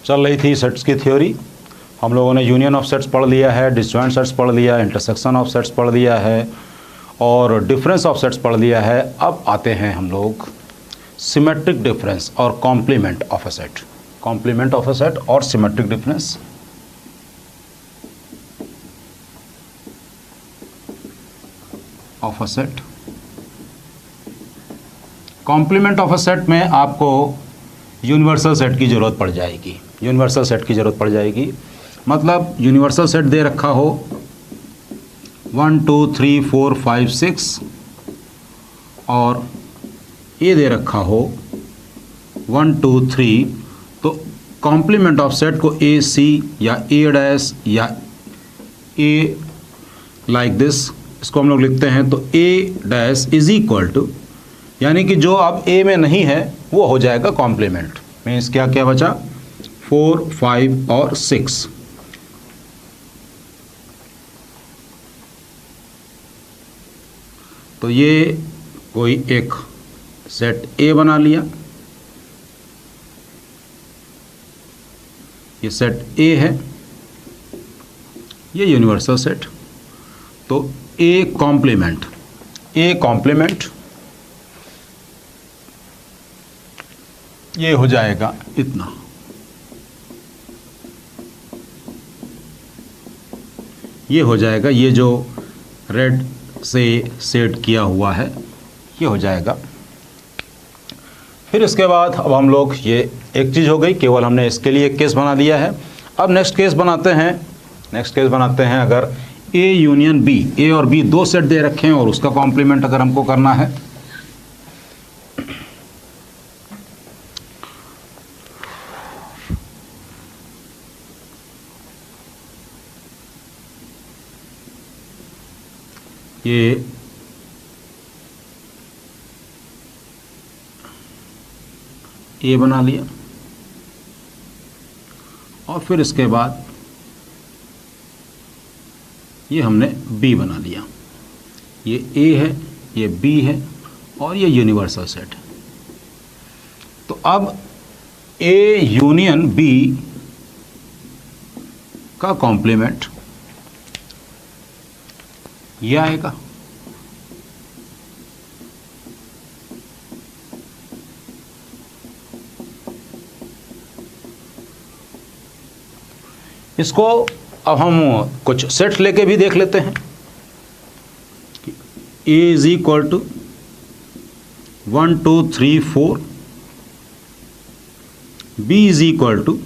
चल रही थी सेट्स की थ्योरी। हम लोगों ने यूनियन ऑफ सेट्स पढ़ लिया है, डिसजॉइंट सेट्स पढ़ लिया है, इंटरसेक्शन ऑफ सेट्स पढ़ लिया है और डिफरेंस ऑफ सेट्स पढ़ लिया है। अब आते हैं हम लोग सिमेट्रिक डिफरेंस और complement of a set. Complement of a set और symmetric difference. Of a set. Complement of a set में आपको यूनिवर्सल सेट की ज़रूरत पड़ जाएगी। यूनिवर्सल सेट की ज़रूरत पड़ जाएगी मतलब यूनिवर्सल सेट दे रखा हो 1 2 3 4 5 6 और ये दे रखा हो 1 2 3, तो कॉम्प्लीमेंट ऑफ सेट को ए सी या ए डैश या ए लाइक दिस, इसको हम लोग लिखते हैं। तो ए डैश इज इक्वल टू, यानी कि जो अब ए में नहीं है वो हो जाएगा कॉम्प्लीमेंट। मीन्स क्या क्या बचा, 4 5 और 6। तो ये कोई एक सेट ए बना लिया, ये सेट ए है, ये यूनिवर्सल सेट। तो ए कॉम्प्लीमेंट, ए कॉम्प्लीमेंट ये हो जाएगा इतना। ये हो जाएगा, ये जो रेड से सेट किया हुआ है ये हो जाएगा। फिर इसके बाद अब हम लोग, ये एक चीज़ हो गई, केवल हमने इसके लिए एक केस बना दिया है। अब नेक्स्ट केस बनाते हैं। नेक्स्ट केस बनाते हैं अगर ए यूनियन बी, ए और बी दो सेट दे रखे हैं और उसका कॉम्प्लीमेंट अगर हमको करना है। ये ए बना लिया और फिर इसके बाद ये हमने बी बना लिया। ये ए है, ये बी है और ये यूनिवर्सल सेट है। तो अब ए यूनियन बी का कॉम्प्लीमेंट ये आएगा। इसको अब हम कुछ सेट्स लेके भी देख लेते हैं। A is equal to 1 2 3 4, B is equal to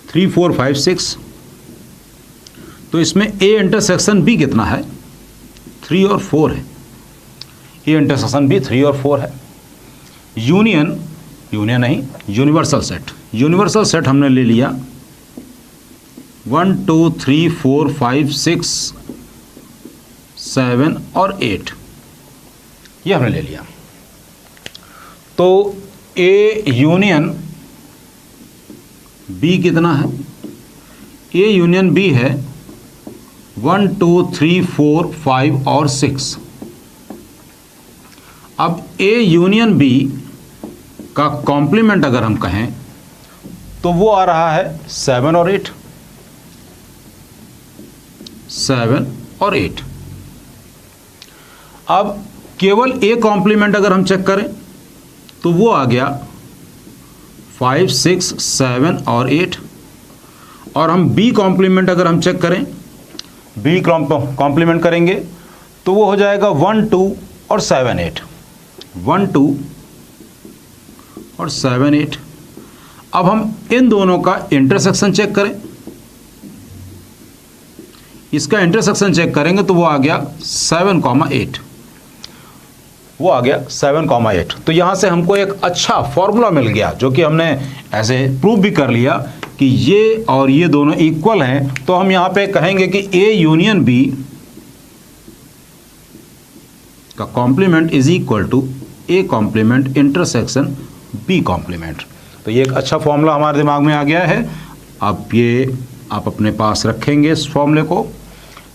3 4 5 6। तो इसमें ए इंटरसेक्शन बी कितना है, 3 और 4 है। ए इंटरसेक्शन बी 3 और 4 है। यूनियन, यूनियन नहीं, यूनिवर्सल सेट। यूनिवर्सल सेट हमने ले लिया 1 2 3 4 5 6 7 और 8, ये हमने ले लिया। तो ए यूनियन बी कितना है, ए यूनियन बी है 1 2 3 4 5 और 6। अब ए यूनियन बी का कॉम्प्लीमेंट अगर हम कहें तो वो आ रहा है 7 और 8, 7 और 8। अब केवल ए कॉम्प्लीमेंट अगर हम चेक करें तो वो आ गया 5 6 7 और 8। और हम बी कॉम्प्लीमेंट अगर हम चेक करें, बी कॉम्प्लीमेंट करेंगे तो वो हो जाएगा 1 2 और 7 8, 1 2 और 7 8। अब हम इन दोनों का इंटरसेक्शन चेक करें, इसका इंटरसेक्शन चेक करेंगे तो वो आ गया 7,8, वो आ गया 7,8। तो यहाँ से हमको एक अच्छा फॉर्मूला मिल गया जो कि हमने ऐसे प्रूव भी कर लिया कि ये और ये दोनों इक्वल हैं। तो हम यहाँ पे कहेंगे कि ए यूनियन बी का complement is equal to A complement intersection B complement. तो ये एक अच्छा फॉर्मूला हमारे दिमाग में आ गया है। अब ये आप अपने पास रखेंगे इस फॉर्मूले को।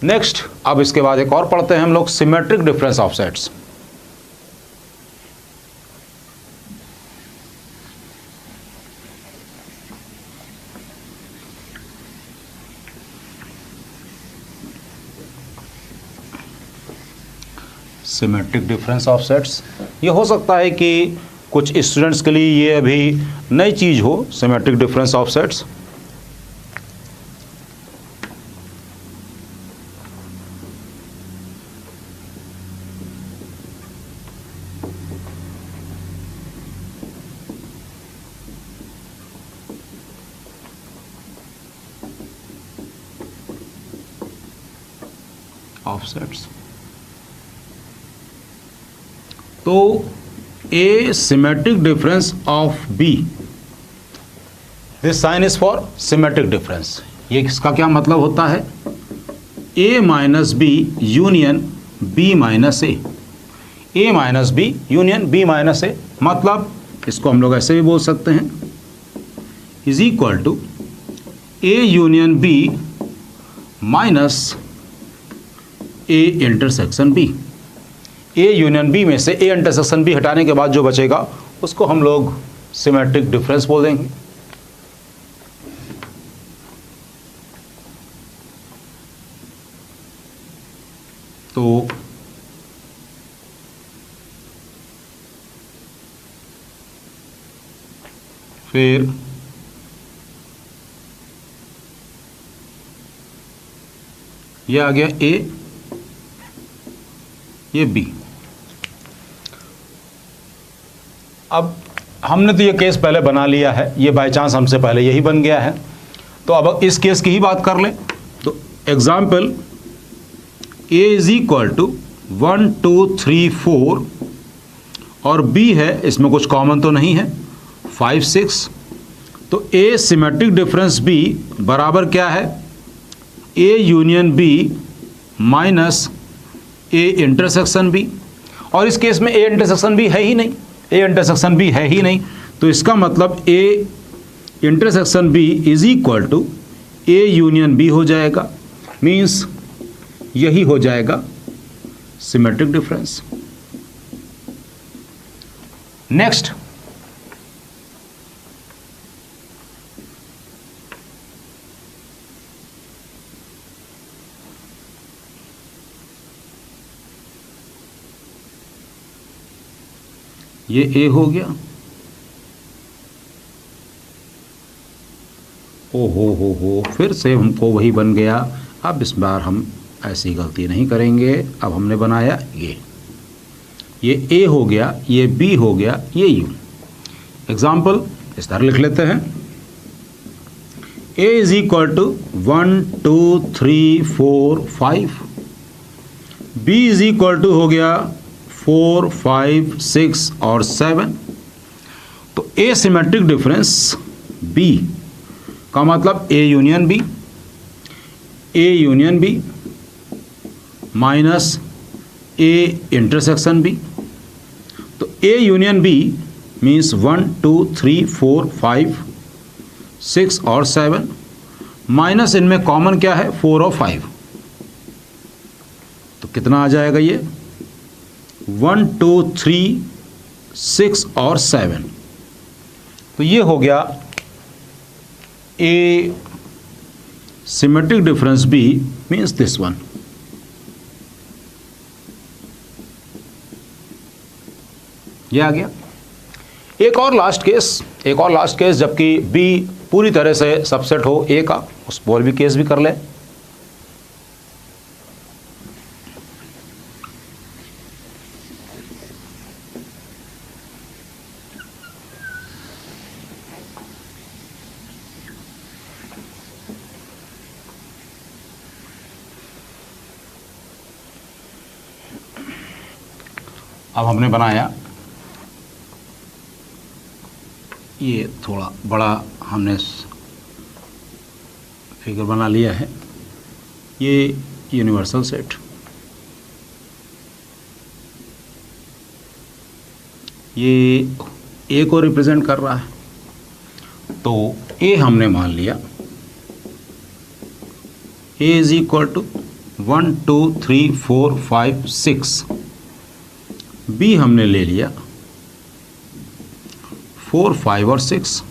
नेक्स्ट, अब इसके बाद एक और पढ़ते हैं हम लोग, symmetric difference of sets. Symmetric difference of sets, ये हो सकता है कि कुछ स्टूडेंट्स के लिए ये अभी नई चीज़ हो, symmetric difference of sets. Of sets, तो A symmetric difference of B, this sign is for symmetric difference. ये इसका क्या मतलब होता है? A minus B union B minus A, A minus B union B minus A, मतलब इसको हम लोग ऐसे भी बोल सकते हैं, is equal to A union B minus A intersection B. A union B में से ए इंटरसेक्शन बी हटाने के बाद जो बचेगा उसको हम लोग सिमेट्रिक डिफरेंस बोल देंगे। तो फिर ये आ गया ए, ये बी। अब हमने तो ये केस पहले बना लिया है, ये बाय चांस हमसे पहले यही बन गया है, तो अब इस केस की ही बात कर लें। तो example, A is equal to 1 2 3 4 और बी है, इसमें कुछ कॉमन तो नहीं है, 5 6, तो ए सिमेट्रिक डिफरेंस बी बराबर क्या है? A union B minus A intersection B, और इस केस में ए इंटरसेक्शन बी है ही नहीं, ए इंटरसेक्शन बी है ही नहीं, तो इसका मतलब A intersection B is equal to A union B हो जाएगा, मीन्स यही हो जाएगा सिमेट्रिक डिफरेंस। नेक्स्ट, ये ए हो गया, ओ हो, फिर से हमको वही बन गया। अब इस बार हम ऐसी गलती नहीं करेंगे। अब हमने बनाया ये ए हो गया, ये बी हो गया, ये यू। एग्जाम्पल इस तरह लिख लेते हैं, A is equal to 1 2 3 4 5, B is equal to हो गया 4 5 6 और 7। तो ए सिमेट्रिक डिफरेंस बी का मतलब A union B, A union B minus A intersection B. तो ए यूनियन बी मीन्स 1 2 3 4 5 6 और 7, माइनस इनमें कॉमन क्या है? 4 और 5, तो कितना आ जाएगा ये? 1 2 3 6 और 7। तो ये हो गया A symmetric difference B means this one. ये आ गया। एक और लास्ट केस, जबकि बी पूरी तरह से सबसेट हो ए का, उस पर भी केस भी कर ले। अब हमने बनाया, ये थोड़ा बड़ा हमने फिगर बना लिया है, ये यूनिवर्सल सेट। ये ए को रिप्रेजेंट कर रहा है, तो ए हमने मान लिया ए इज इक्वल टू 1 2 3 4 5 6, बी हमने ले लिया 4 5 और 6,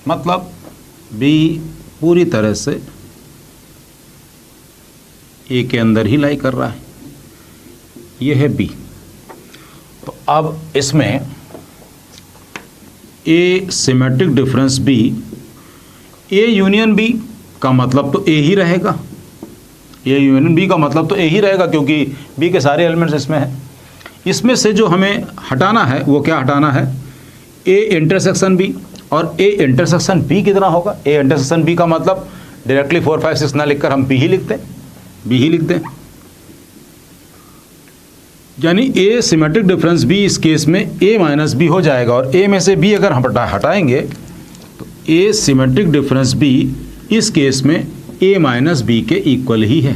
मतलब बी पूरी तरह से ए के अंदर ही लाई कर रहा है, ये है बी। तो अब इसमें A symmetric difference B, A union B का मतलब तो ए ही रहेगा, ए यूनियन बी का मतलब तो ए ही रहेगा क्योंकि बी के सारे एलिमेंट्स इसमें हैं। इसमें से जो हमें हटाना है वो क्या हटाना है, ए इंटरसेक्शन बी, और ए इंटरसेक्शन बी कितना होगा, ए इंटरसेक्शन बी का मतलब डायरेक्टली 4 5 6 ना लिखकर हम बी ही लिखते हैं, बी ही लिख दें, यानी ए सिमेट्रिक डिफरेंस बी इस केस में ए माइनस बी हो जाएगा, और ए में से बी अगर हम हटाएंगे तो ए सिमेट्रिक डिफरेंस बी इस केस में ए माइनस बी के इक्वल ही है।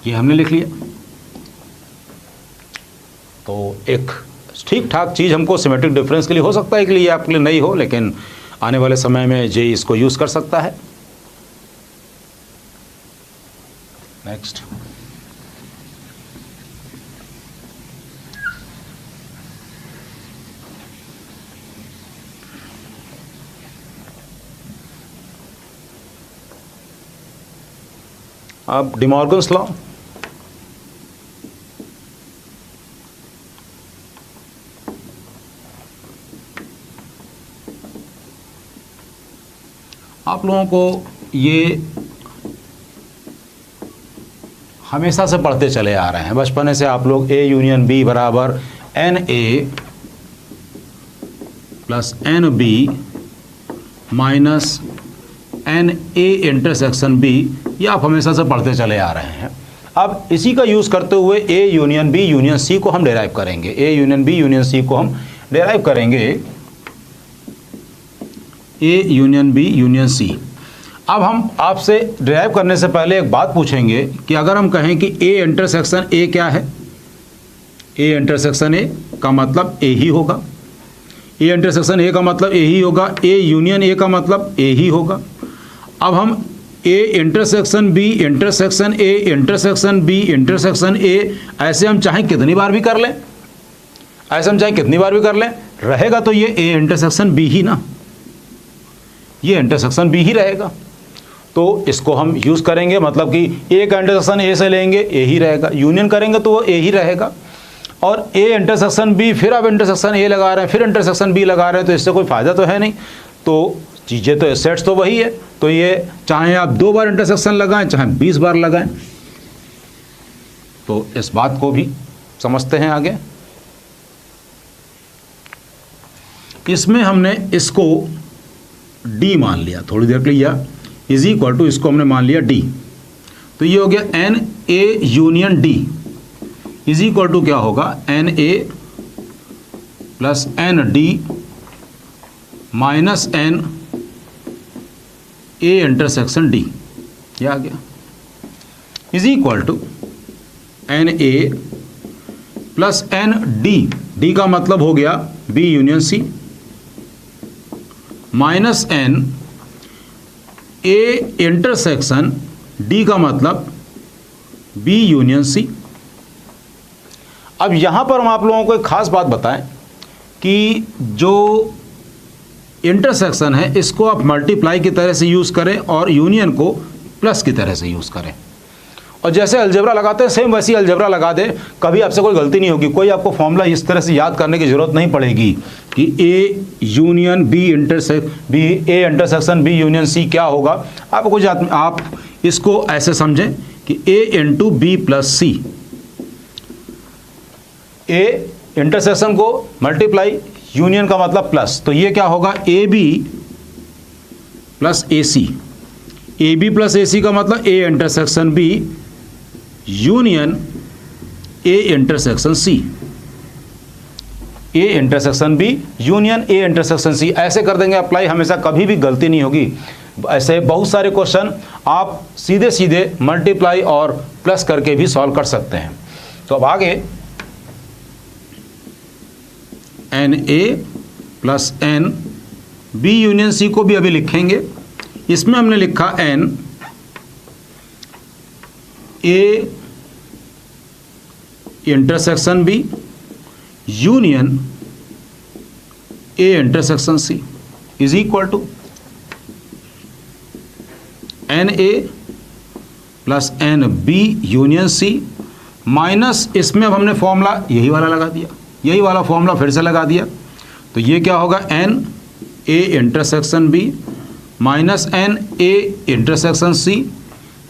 ये हमने लिख लिया। तो एक ठीक ठाक चीज़ हमको सिमेट्रिक डिफरेंस के लिए हो सकता है कि लिए आपके लिए नहीं हो, लेकिन आने वाले समय में जे इसको यूज़ कर सकता है। नेक्स्ट, अब डी मॉर्गन्स लॉ, आप लोगों को ये हमेशा से पढ़ते चले आ रहे हैं, बचपन से आप लोग ए यूनियन बी बराबर n A plus N B minus N A intersection B, ये आप हमेशा से पढ़ते चले आ रहे हैं। अब इसी का यूज़ करते हुए A union B union C को हम डेराइव करेंगे, A union B union C को हम डेराइव करेंगे, A union B union C. अब हम आपसे डेराइव करने से पहले एक बात पूछेंगे कि अगर हम कहें कि ए इंटरसेक्शन ए क्या है, ए इंटरसेक्शन ए का मतलब ए ही होगा, ए इंटरसेक्शन ए का मतलब ए ही होगा, ए यूनियन ए का मतलब ए ही होगा। अब हम A intersection B intersection A intersection B intersection A ऐसे हम चाहें कितनी बार भी कर लें, ऐसे हम चाहें कितनी बार भी कर लें, रहेगा तो ये ए इंटरसेक्शन बी ही ना, ये इंटरसेक्शन बी ही रहेगा। तो इसको हम यूज़ करेंगे, मतलब कि ए का इंटरसेक्शन ए से लेंगे ए ही रहेगा, यूनियन करेंगे तो वो ए ही रहेगा, और ए इंटरसेक्शन बी फिर आप इंटरसेक्शन ए लगा रहे हैं फिर इंटरसेक्शन बी लगा रहे हैं, तो इससे कोई फ़ायदा तो है नहीं। तो चीज़ें तो सेट्स तो वही है, तो ये चाहे आप 2 बार इंटरसेक्शन लगाएं चाहे 20 बार लगाएं। तो इस बात को भी समझते हैं आगे। इसमें हमने इसको डी मान लिया, थोड़ी देर के लिए इज इक्वल टू इसको हमने मान लिया डी, तो ये हो गया N A union D is equal to क्या होगा, n A plus n D minus N A intersection D, ये आ गया, is equal to n A plus n D, D का मतलब हो गया B union C, minus N A intersection D का मतलब बी यूनियन सी। अब यहाँ पर हम आप लोगों को एक खास बात बताएं कि जो इंटरसेक्शन है इसको आप मल्टीप्लाई की तरह से यूज़ करें और यूनियन को प्लस की तरह से यूज़ करें, और जैसे अलजेब्रा लगाते हैं सेम वैसी अलजेब्रा लगा दें, कभी आपसे कोई गलती नहीं होगी, कोई आपको फॉर्मूला इस तरह से याद करने की ज़रूरत नहीं पड़ेगी कि A union B A intersection B union C क्या होगा। आपको कुछ आप इसको ऐसे समझें कि A into B plus C, A intersection को मल्टीप्लाई यूनियन का मतलब प्लस, तो ये क्या होगा A B plus A C, A B plus A C का मतलब A intersection B union A intersection C, A intersection B union A intersection C, ऐसे कर देंगे अप्लाई, हमेशा कभी भी गलती नहीं होगी। ऐसे बहुत सारे क्वेश्चन आप सीधे सीधे मल्टीप्लाई और प्लस करके भी सॉल्व कर सकते हैं। तो अब आगे n A plus N B union C को भी अभी लिखेंगे। इसमें हमने लिखा n A intersection B union A intersection C is equal to n A plus N B union C minus, इसमें अब हमने फॉर्मूला यही वाला लगा दिया, यही वाला फॉर्मूला फिर से लगा दिया। तो ये क्या होगा, n A intersection B minus N A intersection C.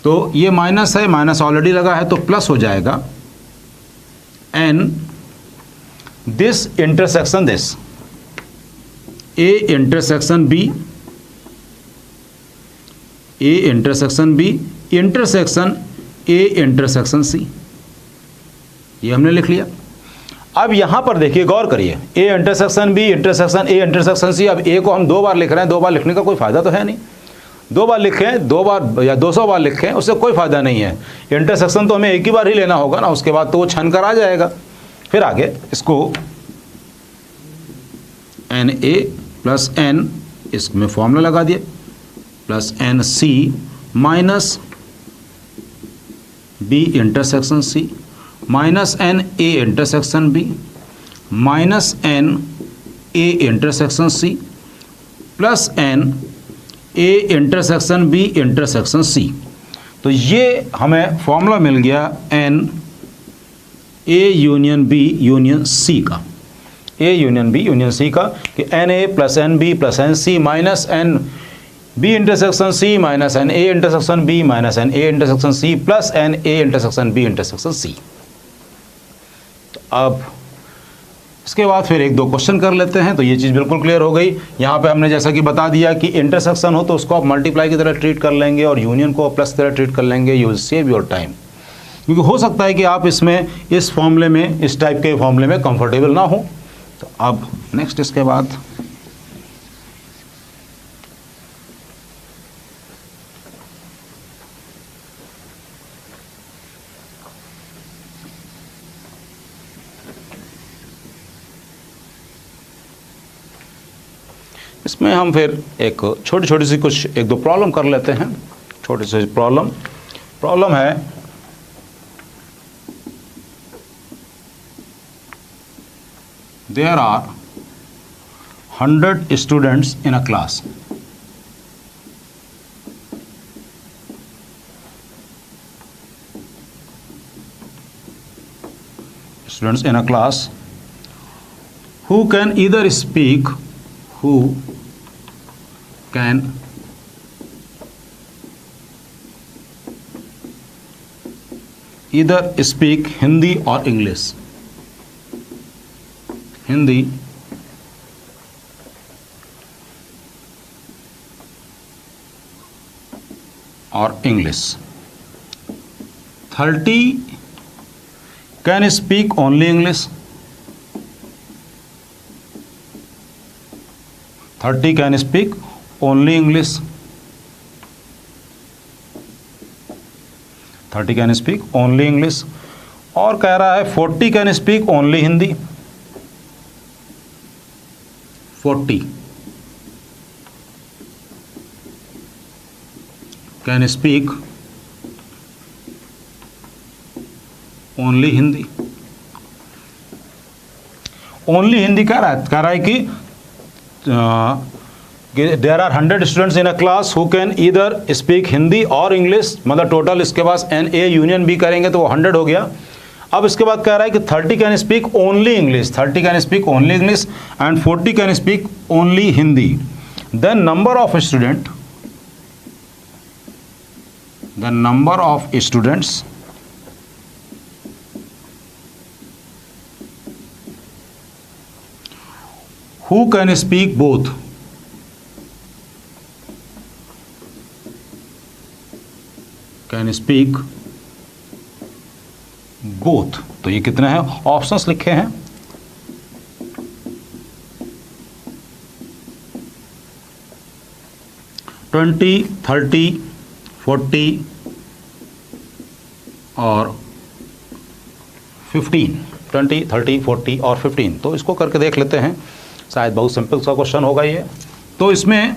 तो ये माइनस है, माइनस ऑलरेडी लगा है तो प्लस हो जाएगा n this intersection this A intersection B A intersection B intersection A intersection C. ये हमने लिख लिया। अब यहां पर देखिए, गौर करिए, A intersection B intersection A intersection C. अब ए को हम 2 बार लिख रहे हैं, 2 बार लिखने का कोई फायदा तो है नहीं। 2 बार लिखें, 2 बार या 200 बार लिखें, उससे कोई फायदा नहीं है। इंटरसेक्शन तो हमें एक ही बार ही लेना होगा ना, उसके बाद तो वो छन कर आ जाएगा। फिर आगे इसको एन ए प्लस एन, इसमें फॉर्मूला लगा दिया, plus N C minus B intersection C minus N A intersection B minus N A intersection C plus N A intersection B intersection C. तो ये हमें फॉर्मूला मिल गया N A union B union C का, A union B union C का, कि N A plus N B plus N C minus N B intersection C minus N A intersection B minus N A intersection C plus N A intersection B intersection C. अब इसके बाद फिर 1-2 question कर लेते हैं, तो ये चीज़ बिल्कुल क्लियर हो गई। यहाँ पे हमने जैसा कि बता दिया कि इंटरसेक्शन हो तो उसको आप मल्टीप्लाई की तरह ट्रीट कर लेंगे और यूनियन को प्लस की तरह ट्रीट कर लेंगे। You will save your time, क्योंकि हो सकता है कि आप इसमें इस फॉर्मूले में, इस टाइप के फॉर्मूले में कंफर्टेबल ना हो। तो अब नेक्स्ट इसके बाद इसमें हम फिर एक छोटी छोटी सी कुछ 1-2 प्रॉब्लम कर लेते हैं। छोटी सी प्रॉब्लम है, there are 100 students in a class. Students in a class who can either speak Hindi or English, Hindi or English. 30 can speak only English. 30 can speak only English. 30 can speak only English. और कह रहा है 40 can speak only Hindi. 40 can speak only Hindi. Only Hindi कह रहा है कि there are 100 students in a class who can either speak Hindi और English, मतलब टोटल इसके पास एन ए यूनियन बी करेंगे तो वो 100 हो गया। अब इसके बाद कह रहा है कि 30 can speak only English, 30 can speak only English and 40 can speak only Hindi. Then number of students who can speak both, तो ये कितने हैं, ऑप्शंस लिखे हैं। ट्वेंटी 30 40 और 15, 20 30 40 और 15। तो इसको करके देख लेते हैं, शायद बहुत सिंपल सा क्वेश्चन होगा ये। तो इसमें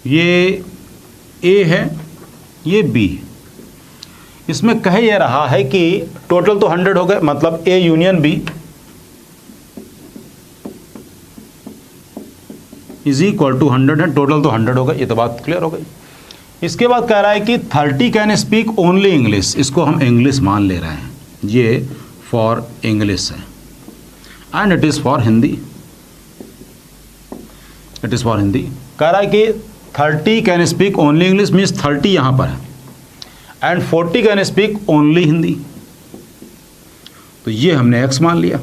ये ए है, ये बी है। इसमें कह ये रहा है कि टोटल तो 100 हो गए, मतलब A union B is equal to 100 है, टोटल तो 100 हो गए, ये तो बात क्लियर हो गई। इसके बाद कह रहा है कि 30 कैन स्पीक ओनली इंग्लिश, इसको हम इंग्लिश मान ले रहे हैं, ये फॉर इंग्लिश है and it is for Hindi, it is for Hindi. कह रहा है कि 30 can speak only English means 30 यहाँ पर है and 40 can speak only Hindi, तो ये हमने x मान लिया,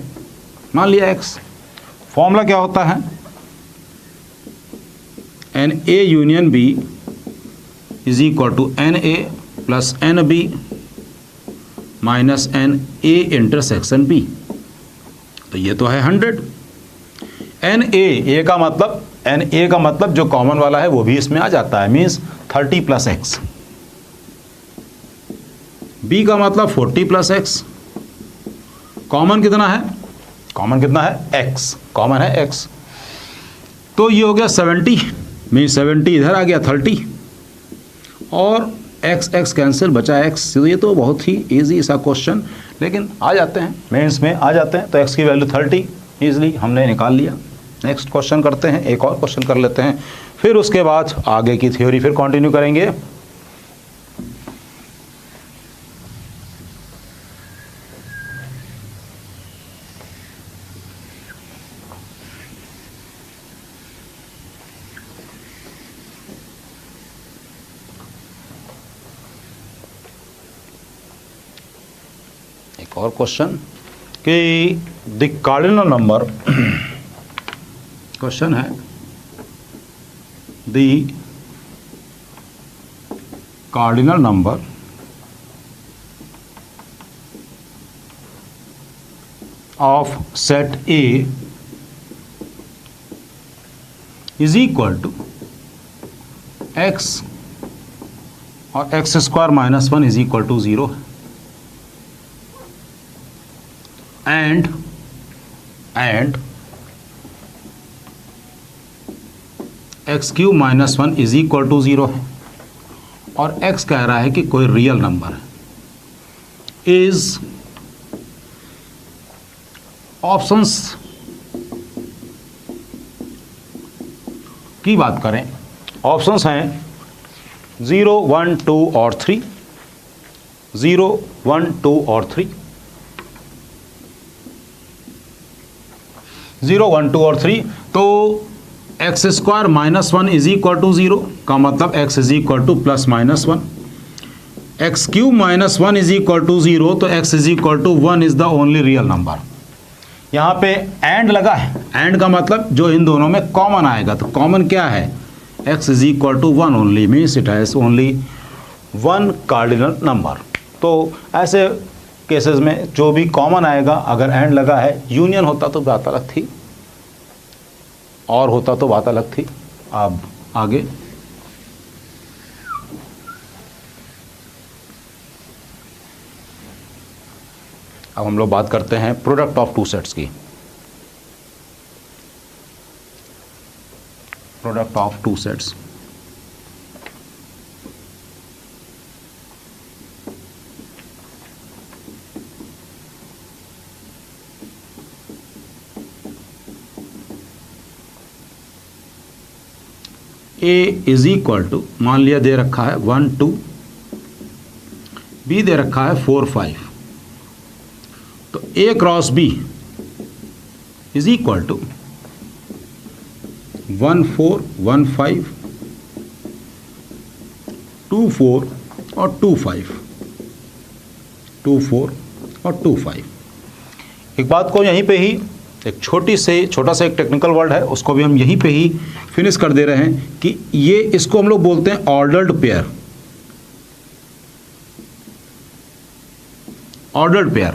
x। फॉर्मूला क्या होता है, n A union B is equal to n A plus N B minus N A intersection B, तो ये तो है 100। एन ए का मतलब, एन ए का मतलब जो कॉमन वाला है वो भी इसमें आ जाता है, मीन्स 30 प्लस एक्स। बी का मतलब 40 प्लस एक्स। कॉमन कितना है, कॉमन कितना है x, कॉमन है x, तो ये हो गया 70, मीन 70 इधर आ गया 30 और x कैंसिल बचा x। तो ये तो बहुत ही इजी सा क्वेश्चन, लेकिन आ जाते हैं मेंस में आ जाते हैं, तो x की वैल्यू 30 इजीली हमने निकाल लिया। नेक्स्ट क्वेश्चन करते हैं, एक और क्वेश्चन कर लेते हैं, फिर उसके बाद आगे की थ्योरी फिर कंटिन्यू करेंगे। एक और क्वेश्चन कि द कार्डिनल नंबर, क्वेश्चन है the cardinal number of set A is equal to X और X square minus 1 is equal to 0 है, and X cube minus 1 is equal to 0 है, और x कह रहा है कि कोई रियल नंबर है। इज ऑप्शंस की बात करें, ऑप्शंस हैं 0, 1, 2 और 3, 0, 1, 2 और 3, 0, 1, 2 और 3। तो x square minus 1 is equal to 0 का मतलब x is equal to plus minus 1, x cube minus 1 is equal to 0, तो x is equal to 1 is the only real number. यहाँ पे एंड लगा है, एंड का मतलब जो इन दोनों में कॉमन आएगा, तो कॉमन क्या है, x is equal to 1 only, means it has only 1 cardinal number. तो ऐसे केसेस में जो भी कॉमन आएगा, अगर एंड लगा है, यूनियन होता तो बात अलग थी, और होता तो बात अलग थी। अब आगे अब हम लोग बात करते हैं प्रोडक्ट ऑफ टू सेट्स की। Product of two sets, A is equal to, मान लिया दे रखा है 1, 2, बी दे रखा है 4, 5, तो A cross B is equal to 1, 4, 1, 5, 2, 4 और 2, 5, 2, 4 और 2, 5। एक बात को यहीं पे ही, एक छोटा सा एक टेक्निकल वर्ड है, उसको भी हम यहीं पे ही फिनिश कर दे रहे हैं कि ये, इसको हम लोग बोलते हैं ऑर्डर्ड पेयर। ऑर्डर्ड पेयर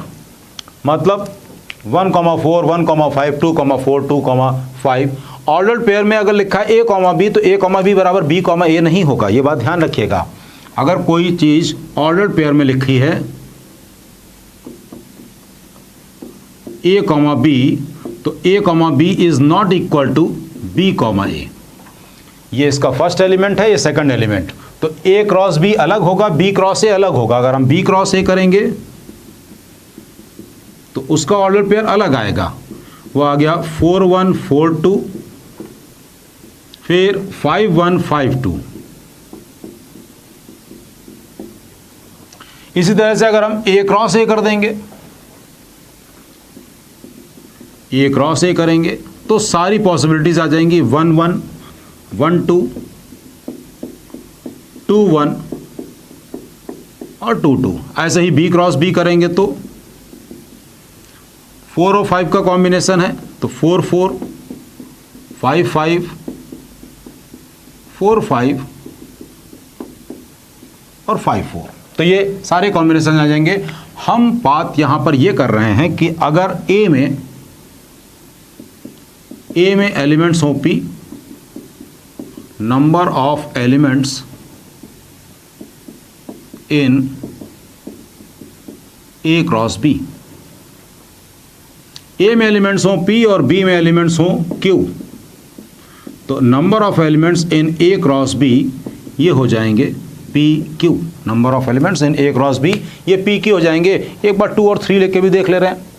मतलब 1,4, 1,5, 2,4, 2,5। ऑर्डर्ड पेयर में अगर लिखा है a, b, तो a, b बराबर b, a नहीं होगा, ये बात ध्यान रखिएगा। अगर कोई चीज़ ऑर्डर्ड पेयर में लिखी है ए कॉमा बी, तो A comma B is not equal to B comma A. ये इसका फर्स्ट एलिमेंट है, ये सेकंड एलिमेंट, तो ए क्रॉस बी अलग होगा, बी क्रॉस ए अलग होगा। अगर हम बी क्रॉस ए करेंगे तो उसका ऑर्डर पेयर अलग आएगा, वो आ गया 4 1 4 2, फिर 5 1 5 2। इसी तरह से अगर हम ए क्रॉस ए कर देंगे, ए क्रॉस ए करेंगे तो सारी पॉसिबिलिटीज आ जाएंगी 1 1 1 2 2 1 और 2 2। ऐसे ही बी क्रॉस बी करेंगे तो 4 और 5 का कॉम्बिनेशन है, तो 4 4 5 5 4 5 और 5 4, तो ये सारे कॉम्बिनेशन आ जाएंगे। हम बात यहां पर ये कर रहे हैं कि अगर ए में एलिमेंट्स हो P, number of elements in A cross B, A में एलिमेंट्स हो पी और बी में एलिमेंट्स हो क्यू, तो number of elements in A cross B ये हो जाएंगे P Q. Number of elements in A cross B ये पी क्यू हो जाएंगे। एक बार 2 और 3 लेके भी देख ले रहे हैं।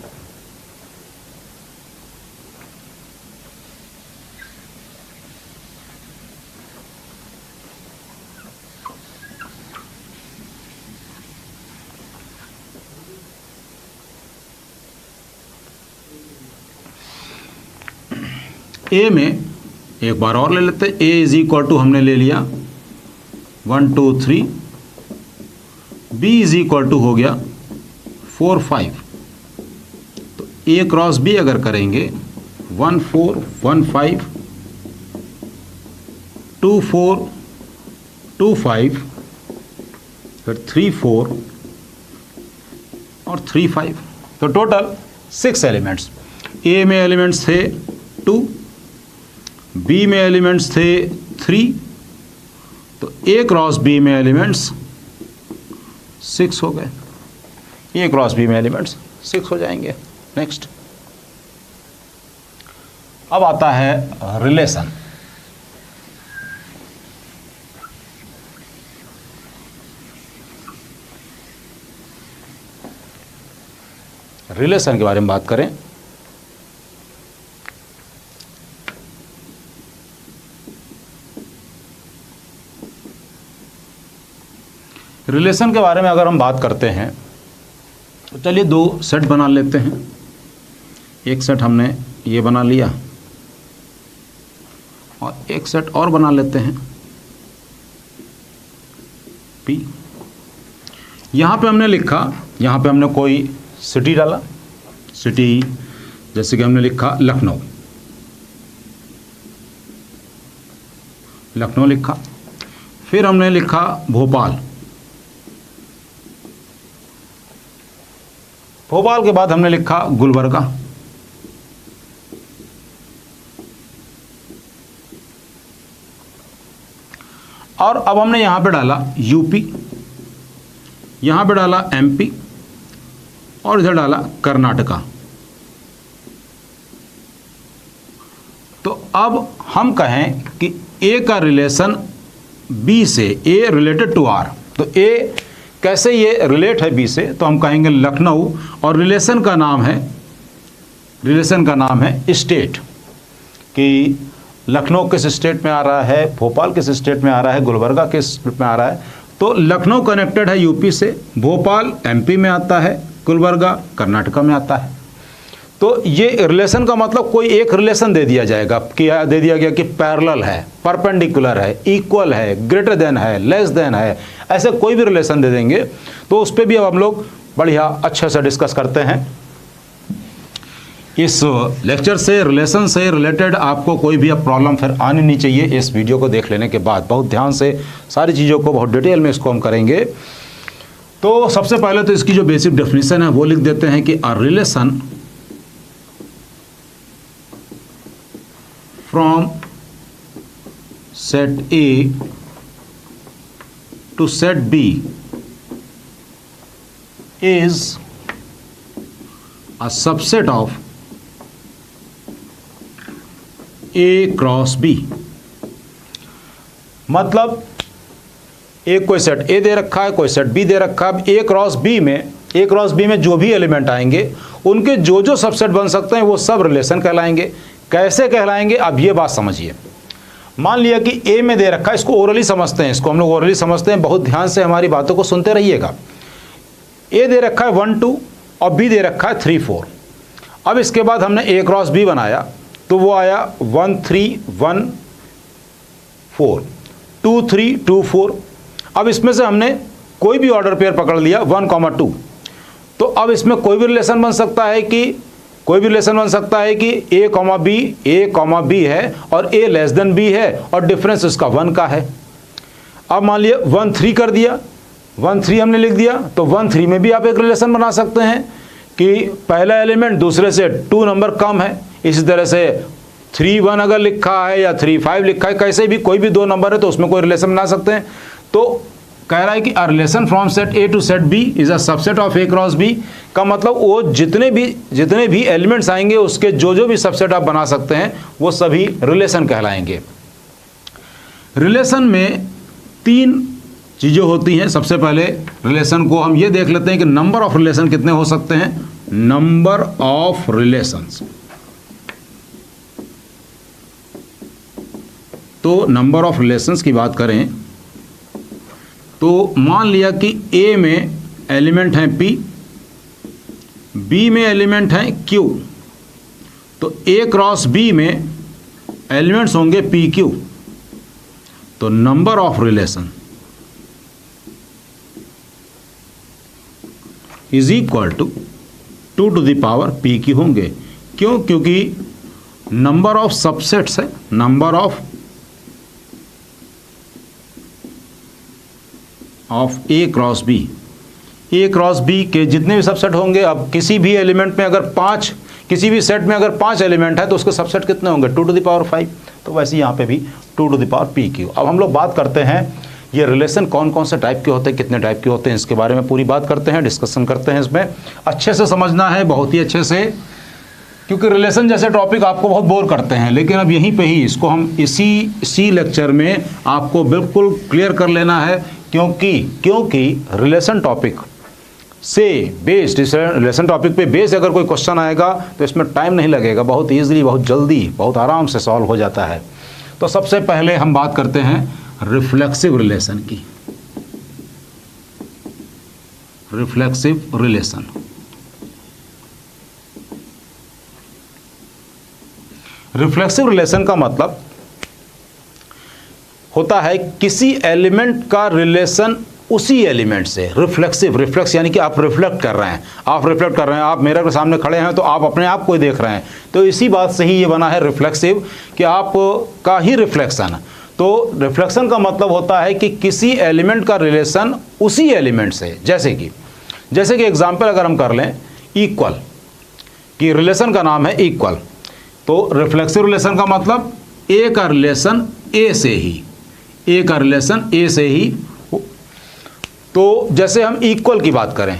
ए में एक बार और ले लेते हैं। ए इज इक्वल टू हमने ले लिया 1 2 3, बी इज इक्वल टू हो गया 4 5, तो ए क्रॉस बी अगर करेंगे 1 4 1 5 2 4 2 5, फिर 3 4 और 3 5, तो टोटल 6 एलिमेंट्स। ए में एलिमेंट्स थे 2, बी में एलिमेंट्स थे 3, तो ए क्रॉस बी में एलिमेंट्स 6 हो गए। ए क्रॉस बी में एलिमेंट्स 6 हो जाएंगे। नेक्स्ट, अब आता है रिलेशन। रिलेशन के बारे में बात करें रिलेशन के बारे में अगर हम बात करते हैं तो चलिए 2 सेट बना लेते हैं। एक सेट हमने ये बना लिया और एक सेट और बना लेते हैं P। यहाँ पे हमने लिखा, यहाँ पे हमने कोई सिटी डाला, सिटी जैसे कि हमने लिखा लखनऊ, लखनऊ लिखा। फिर हमने लिखा भोपाल, भोपाल के बाद हमने लिखा गुलबर्गा, और अब हमने यहां पे डाला यूपी, यहां पे डाला एमपी और इधर डाला कर्नाटका। तो अब हम कहें कि ए का रिलेशन बी से, ए रिलेटेड टू आर, तो ए कैसे ये रिलेट है बी से, तो हम कहेंगे लखनऊ, और रिलेशन का नाम है स्टेट, कि लखनऊ किस स्टेट में आ रहा है, भोपाल किस स्टेट में आ रहा है, गुलबर्गा किस स्टेट में आ रहा है। तो लखनऊ कनेक्टेड है यूपी से, भोपाल एमपी में आता है, गुलबर्गा कर्नाटका में आता है। तो ये रिलेशन का मतलब कोई एक रिलेशन दे दिया जाएगा, कि दे दिया गया कि पैरेलल है, परपेंडिकुलर है, इक्वल है, ग्रेटर देन है, लेस देन है, ऐसे कोई भी रिलेशन दे देंगे। तो उस पर भी अब हम लोग बढ़िया अच्छे से डिस्कस करते हैं। इस लेक्चर से, रिलेशन से रिलेटेड आपको कोई भी अब प्रॉब्लम फिर आनी नहीं चाहिए। इस वीडियो को देख लेने के बाद बहुत ध्यान से सारी चीज़ों को बहुत डिटेल में इसको हम करेंगे। तो सबसे पहले तो इसकी जो बेसिक डेफिनेशन है वो लिख देते हैं कि a relation from set A to set B is a subset of A cross B। मतलब एक कोई सेट A दे रखा है, कोई सेट B दे रखा है। अब A क्रॉस B में जो भी एलिमेंट आएंगे उनके जो जो सबसेट बन सकते हैं वो सब रिलेशन कहलाएंगे। कैसे कहलाएंगे, अब ये बात समझिए। मान लिया कि A में दे रखा है, इसको ओरली समझते हैं, इसको हम लोग ओरली समझते हैं, बहुत ध्यान से हमारी बातों को सुनते रहिएगा। A दे रखा है 1 2 और B दे रखा है 3 4। अब इसके बाद हमने A क्रॉस B बनाया तो वो आया 1 3 1 4 2 3 2 4। अब इसमें से हमने कोई भी ऑर्डर पेयर पकड़ लिया 1 2। तो अब इसमें कोई भी रिलेशन बन सकता है कि A B है और A लेस देन B है और डिफरेंस इसका 1 का है। अब मान लिया 1 3 कर दिया, 1 3 हमने लिख दिया, तो 1 3 में भी आप एक रिलेशन बना सकते हैं कि पहला एलिमेंट दूसरे से 2 नंबर कम है। इसी तरह से 3 1 अगर लिखा है या 3 5 लिखा है, कैसे भी कोई भी 2 नंबर है तो उसमें कोई रिलेशन बना सकते हैं। तो कह रहा है कि a relation from set A to set B is a subset of A cross B का मतलब वो जितने भी एलिमेंट्स आएंगे उसके जो जो भी सबसेट आप बना सकते हैं वो सभी रिलेशन कहलाएंगे। रिलेशन में 3 चीज़ें होती हैं। सबसे पहले रिलेशन को हम ये देख लेते हैं कि नंबर ऑफ रिलेशन कितने हो सकते हैं। नंबर ऑफ रिलेशंस, तो नंबर ऑफ रिलेशंस की बात करें तो मान लिया कि A में एलिमेंट हैं P, B में एलिमेंट हैं Q, तो A क्रॉस B में एलिमेंट्स होंगे PQ। तो number of relation is equal to 2 to the power PQ होंगे। क्यों? क्योंकि नंबर ऑफ सबसेट्स है, number of A cross B। A cross B के जितने भी सबसेट होंगे, अब किसी भी एलिमेंट में अगर 5, किसी भी सेट में अगर 5 एलिमेंट है तो उसके सबसेट कितने होंगे 2 टू द पावर 5। तो वैसे यहाँ पे भी 2 टू द पावर PQ। अब हम लोग बात करते हैं ये रिलेशन कौन कौन से टाइप के होते हैं, कितने टाइप के होते हैं, इसके बारे में पूरी बात करते हैं, डिस्कशन करते हैं। इसमें अच्छे से समझना है, बहुत ही अच्छे से, क्योंकि रिलेशन जैसे टॉपिक आपको बहुत बोर करते हैं। लेकिन अब यहीं पे ही इसको हम इसी लेक्चर में आपको बिल्कुल क्लियर कर लेना है, क्योंकि रिलेशन टॉपिक से बेस्ड, इस रिलेशन टॉपिक पे बेस्ड अगर कोई क्वेश्चन आएगा तो इसमें टाइम नहीं लगेगा, बहुत ईजिली, बहुत जल्दी, बहुत आराम से सॉल्व हो जाता है। तो सबसे पहले हम बात करते हैं रिफ्लेक्सिव रिलेशन की। रिफ्लेक्सिव रिलेशन, रिफ्लेक्सिव रिलेशन का मतलब होता है किसी एलिमेंट का रिलेशन उसी एलिमेंट से। रिफ्लेक्स यानी कि आप रिफ्लेक्ट कर रहे हैं, आप मिरर के सामने खड़े हैं तो आप अपने आप को देख रहे हैं, तो इसी बात से ही ये बना है रिफ्लेक्सिव, कि आप का ही रिफ्लेक्शन। तो रिफ्लेक्शन का मतलब होता है कि किसी एलिमेंट का रिलेशन उसी एलिमेंट से, जैसे कि एग्जाम्पल अगर हम कर लें इक्वल, कि रिलेशन का नाम है इक्वल, तो रिफ्लेक्सिव रिलेशन का मतलब ए का रिलेशन ए से ही, तो जैसे हम इक्वल की बात करें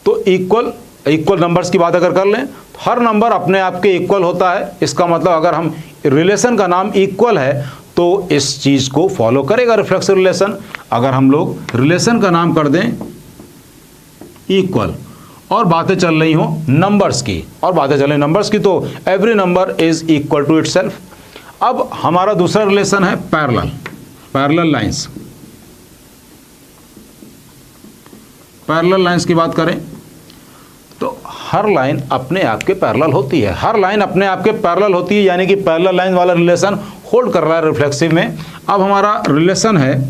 तो इक्वल नंबर्स की बात अगर कर लें तो हर नंबर अपने आप के इक्वल होता है। इसका मतलब अगर हम रिलेशन का नाम इक्वल है तो इस चीज़ को फॉलो करेगा रिफ्लेक्सिव रिलेशन। अगर हम लोग रिलेशन का नाम कर दें इक्वल और बातें चल रही हो नंबर्स की, तो every number is equal to itself. अब हमारा दूसरा रिलेशन है पैरेलल लाइंस। पैरेलल लाइंस की बात करें तो हर लाइन अपने आप के पैरेलल होती है, यानी कि पैरेलल लाइन वाला रिलेशन होल्ड कर रहा है रिफ्लेक्सिव में। अब हमारा रिलेशन है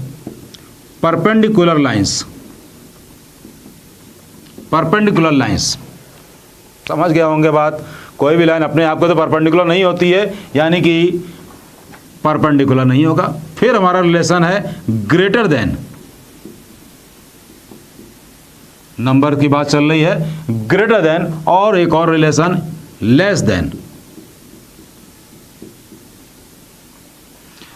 परपेंडिकुलर लाइंस। समझ गए होंगे बात, कोई भी लाइन अपने आप को तो परपेंडिकुलर नहीं होती है, यानी कि परपेंडिकुलर नहीं होगा। फिर हमारा रिलेशन है ग्रेटर देन, नंबर की बात चल रही है, ग्रेटर देन, और एक और रिलेशन लेस देन।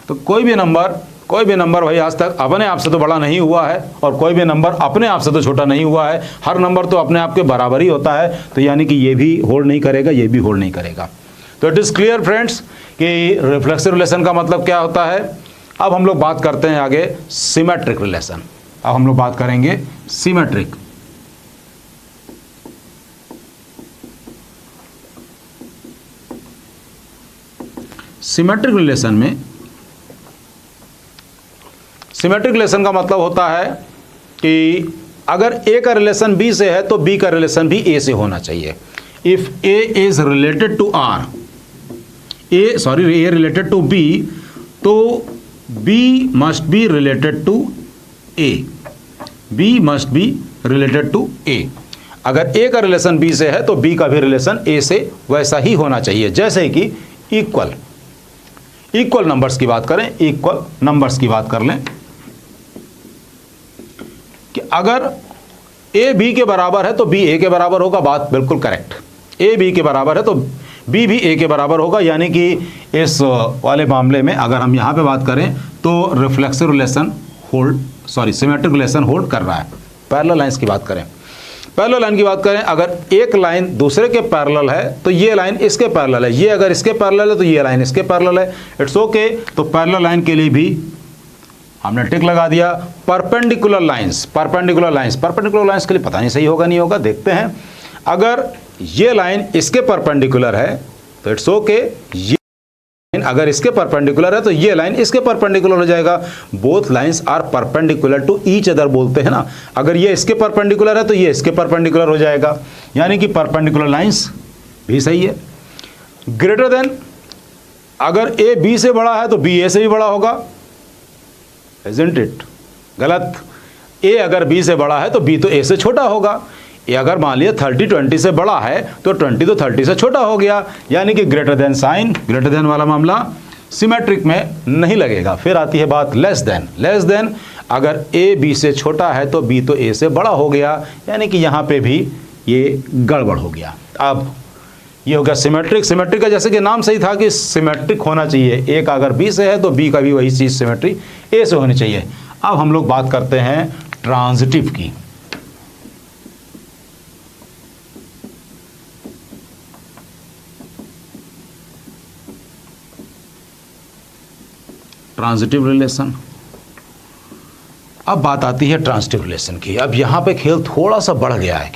तो कोई भी नंबर कोई भी नंबर भाई आज तक अपने आप से तो बड़ा नहीं हुआ है और कोई भी नंबर अपने आप से तो छोटा नहीं हुआ है। हर नंबर तो अपने आप के बराबर ही होता है, तो यानी कि ये भी होल्ड नहीं करेगा, ये भी होल्ड नहीं करेगा। तो इट इज़ क्लियर फ्रेंड्स कि रिफ्लेक्सिव रिलेशन का मतलब क्या होता है। अब हम लोग बात करते हैं आगे सिमेट्रिक रिलेशन। अब हम लोग बात करेंगे सिमेट्रिक। सिमेट्रिक रिलेशन में, सिमेट्रिक रिलेशन का मतलब होता है कि अगर ए का रिलेशन बी से है तो बी का रिलेशन भी ए से होना चाहिए। If A is related to R, A related to B, तो B must be related to A, B must be related to A. अगर ए का रिलेशन बी से है तो बी का भी रिलेशन ए से वैसा ही होना चाहिए। जैसे कि इक्वल नंबर्स की बात करें, इक्वल नंबर्स की बात कर लें कि अगर ए बी के बराबर है तो बी ए के बराबर होगा, बात बिल्कुल करेक्ट। ए बी के बराबर है तो बी भी ए के बराबर होगा, यानी कि इस वाले मामले में अगर हम यहाँ पे बात करें तो reflexive relation symmetric relation hold कर रहा है। पैरेलल लाइंस की बात करें, पैरेलल लाइन की बात करें, अगर एक लाइन दूसरे के पैरेलल है तो ये लाइन इसके पैरेलल है, ये अगर इसके पैरेलल है तो ये लाइन इसके पैरेलल है, इट्स ओके। तो पैरेलल लाइन के लिए भी हमने टिक लगा दिया। परपेंडिकुलर लाइंस के लिए पता नहीं सही होगा नहीं होगा, देखते हैं। अगर ये लाइन इसके परपेंडिकुलर है तो इट्स ओके, ये लाइन अगर इसके परपेंडिकुलर है तो ये लाइन इसके परपेंडिकुलर हो जाएगा। Both lines are perpendicular to each other बोलते हैं ना, अगर ये इसके परपेंडिकुलर है तो ये इसके परपेंडिकुलर हो जाएगा, यानी कि परपेंडिकुलर लाइंस भी सही है। ग्रेटर देन, अगर ए बी से बड़ा है तो बी ए से भी बड़ा होगा, इजंट इट? गलत। ए अगर बी से बड़ा है तो बी तो ए से छोटा होगा। ए अगर मान लिया 30 20 से बड़ा है तो 20 तो 30 से छोटा हो गया, यानी कि greater than sign, greater than वाला मामला सिमेट्रिक में नहीं लगेगा। फिर आती है बात लेस देन, अगर ए बी से छोटा है तो बी तो ए से बड़ा हो गया, यानी कि यहाँ पे भी ये गड़बड़ हो गया। अब ये हो गया सिमेट्रिक का जैसे कि नाम सही था कि सिमेट्रिक होना चाहिए, ए का अगर बी से है तो बी का भी वही चीज़ सिमेट्री ए से होनी चाहिए। अब हम लोग बात करते हैं ट्रांजिटिव की। ट्रांजिटिव रिलेशन, अब बात आती है ट्रांजिटिव रिलेशन की। अब यहाँ पे खेल थोड़ा सा बढ़ गया है,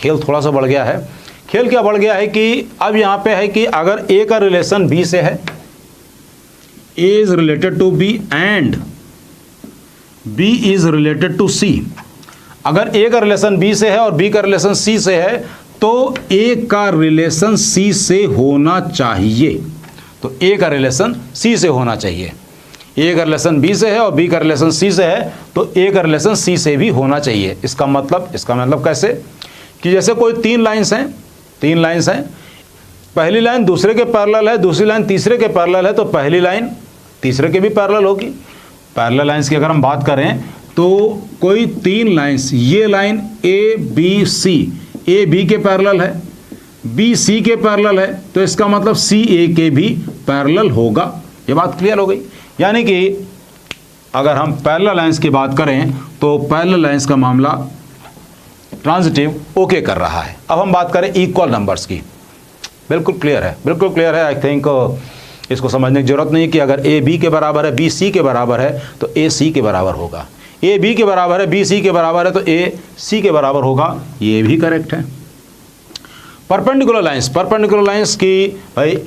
खेल क्या बढ़ गया है कि अब यहाँ पे है कि अगर ए का रिलेशन बी से है, A is related to B and B is related to C. अगर ए का रिलेशन बी से है और बी का रिलेशन सी से है तो ए का रिलेशन सी से होना चाहिए, तो ए का रिलेशन सी से होना चाहिए। ए का रिलेशन बी से है और बी का रिलेशन सी से है तो ए का रिलेशन सी से भी होना चाहिए। इसका मतलब कैसे कि जैसे कोई तीन लाइंस हैं, पहली लाइन दूसरे के पैरेलल है, दूसरी लाइन तीसरे के पैरेलल है, तो पहली लाइन तीसरे के भी पैरेलल होगी। पैरेलल लाइंस की अगर हम बात करें तो कोई तीन लाइंस, ये line A B C, A B के पैरेलल है, बी सी के पैरेलल है, तो इसका मतलब सी ए के भी पैरेलल होगा। ये बात क्लियर हो गई। यानी कि अगर हम पैरेलल लाइंस की बात करें तो पैरेलल लाइंस का मामला ट्रांजिटिव ओके कर रहा है। अब हम बात करें इक्वल नंबर्स की, बिल्कुल क्लियर है। आई थिंक इसको समझने की जरूरत नहीं कि अगर ए बी के बराबर है, बी सी के बराबर है तो ए सी के बराबर होगा, ए बी के बराबर है, बी सी के बराबर है तो ए सी के बराबर होगा, ये भी करेक्ट है। परपेंडिकुलर लाइंस की भाई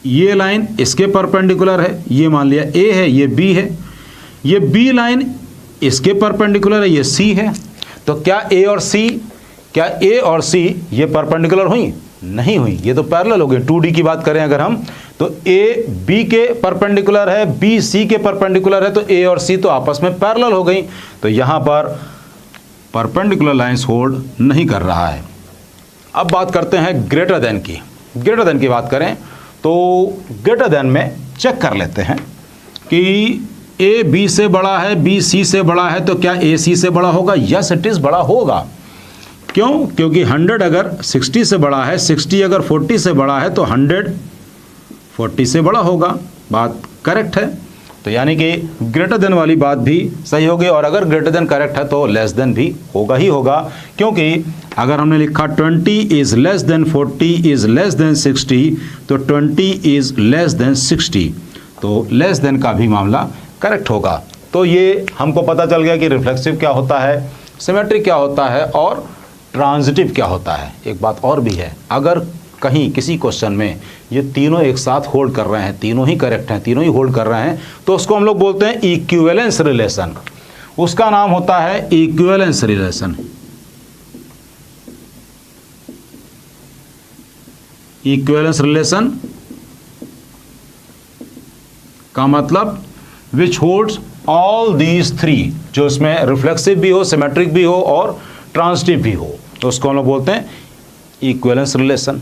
ये लाइन इसके परपेंडिकुलर है, ये मान लिया ए है, ये बी है, ये बी लाइन इसके परपेंडिकुलर है, ये सी है, तो क्या ए और सी ये परपेंडिकुलर हुई? नहीं हुई, ये तो पैरेलल हो गए। 2D की बात करें अगर हम तो ए बी के परपेंडिकुलर है, बी सी के परपेंडिकुलर है, तो ए और सी तो आपस में पैरेलल हो गई, तो यहाँ पर परपेंडिकुलर लाइंस होल्ड नहीं कर रहा है। अब बात करते हैं ग्रेटर देन की बात करें तो ग्रेटर देन में चेक कर लेते हैं कि ए बी से बड़ा है, बी सी से बड़ा है, तो क्या ए सी से बड़ा होगा? यस इट इज़ बड़ा होगा। क्यों? क्योंकि 100 अगर 60 से बड़ा है, 60 अगर 40 से बड़ा है तो 100 40 से बड़ा होगा। बात करेक्ट है, तो यानी कि ग्रेटर देन वाली बात भी सही होगी, और अगर ग्रेटर देन करेक्ट है तो लेस देन भी होगा ही होगा, क्योंकि अगर हमने लिखा 20 is less than 40 is less than 60, तो 20 इज़ लेस देन 60, तो लेस देन का भी मामला करेक्ट होगा। तो ये हमको पता चल गया कि रिफ्लेक्सिव क्या होता है, सिमेट्रिक क्या होता है और ट्रांजिटिव क्या होता है। एक बात और भी है, अगर कहीं किसी क्वेश्चन में ये तीनों एक साथ होल्ड कर रहे हैं, तीनों ही करेक्ट हैं, तीनों ही होल्ड कर रहे हैं, तो उसको हम लोग बोलते हैं इक्विवेलेंस रिलेशन। उसका नाम होता है इक्विवेलेंस रिलेशन। इक्विवेलेंस रिलेशन का मतलब विच होल्ड्स ऑल दीज थ्री, जो इसमें रिफ्लेक्सिव भी हो, सिमेट्रिक भी हो और ट्रांजिटिव भी हो, तो उसको हम लोग बोलते हैं equivalence relation.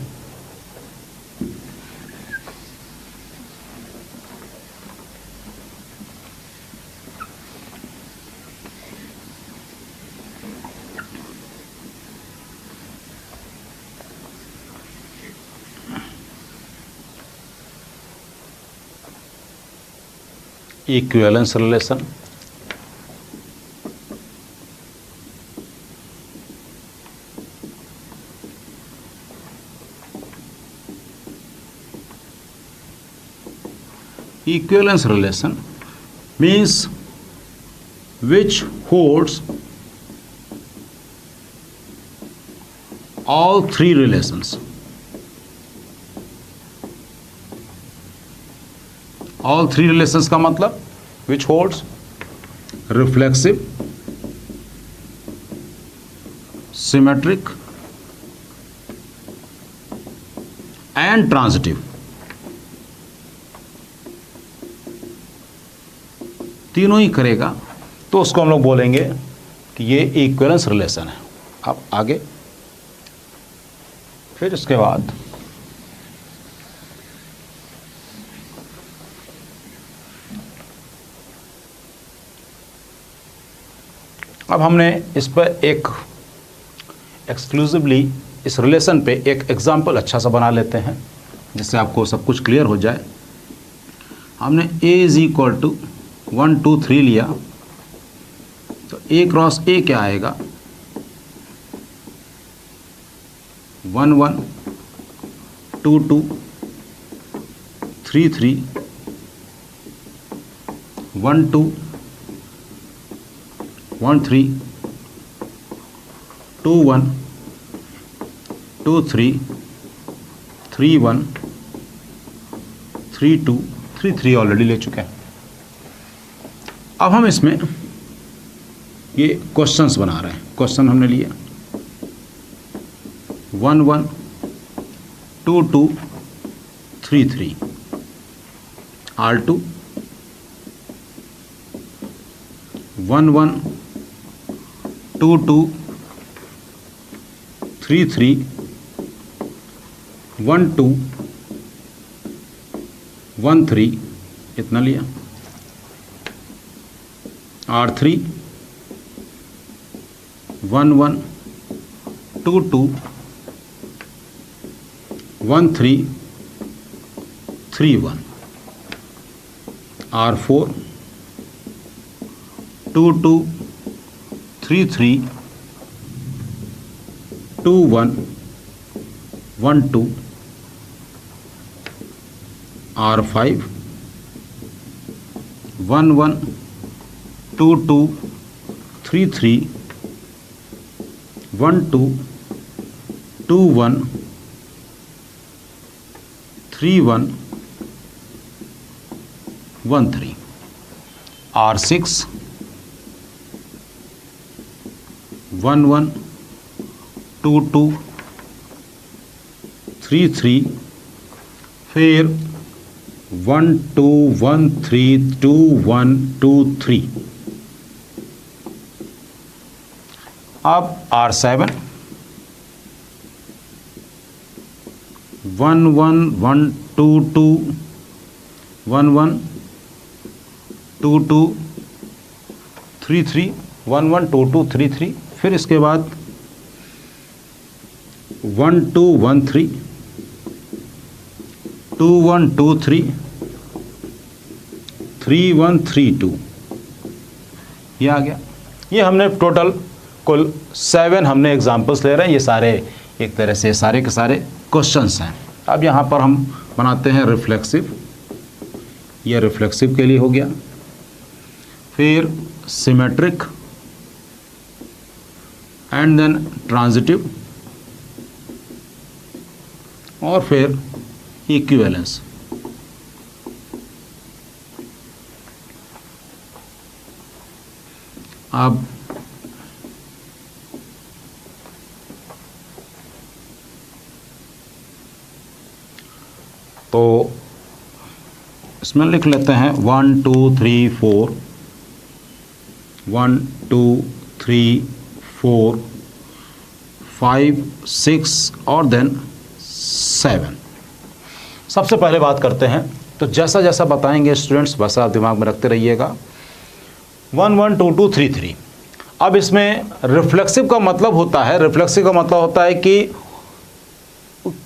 Equivalence relation equivalence relation means which holds all three relations. All three relations का मतलब which holds reflexive, symmetric and transitive, तीनों ही करेगा, तो उसको हम लोग बोलेंगे कि ये इक्विवेलेंस रिलेशन है। अब आगे फिर उसके बाद अब हमने इस पर एक एक्सक्लूसिवली इस रिलेशन पे एक एग्जाम्पल अच्छा सा बना लेते हैं, जिससे आपको सब कुछ क्लियर हो जाए। हमने a इज इक्वल टू 1 2 3 लिया, तो a क्रॉस a क्या आएगा, 1 1 2 2 3 3 1 2 1 3 2 1 2 3 3 1 3 2 3 3 ऑलरेडी ले चुके हैं। अब हम इसमें ये क्वेश्चंस बना रहे हैं। क्वेश्चन हमने लिया 1 1 2 2 3 3 R2 1 1 2 2 3 3 1 2 1 3 इतना लिया। R3 1 1 2 2 1 3 3 1 R4 2 2 3 3 2 1 1 2 R5 1 1 2 2 3 3 1 2 2 1 3 1 1 3 R6 1 1 2 2 3 3 फिर 1 2 1 3 2 1 2 3। अब R7 1 1 1 2 2 1 1 2 2 3 3 1 1 2 2 3 3। फिर इसके बाद 1 2 1 3 2 1 2 3 3132 ये आ गया। ये हमने टोटल कुल 7 हमने एग्जाम्पल्स ले रहे हैं। ये सारे एक तरह से सारे के सारे क्वेश्चंस हैं। अब यहाँ पर हम बनाते हैं रिफ्लेक्सिव। ये रिफ्लेक्सिव के लिए हो गया, फिर सिमेट्रिक एंड देन ट्रांजिटिव और फिर इक्विवेलेंस। अब तो इसमें लिख लेते हैं 1 2 3 4 1 2 3 4 5 6 और देन 7। सबसे पहले बात करते हैं, तो जैसा जैसा बताएंगे स्टूडेंट्स वैसा आप दिमाग में रखते रहिएगा। 1 1 2 2 3 3। अब इसमें रिफ्लेक्सिव का मतलब होता है, रिफ्लेक्सिव का मतलब होता है कि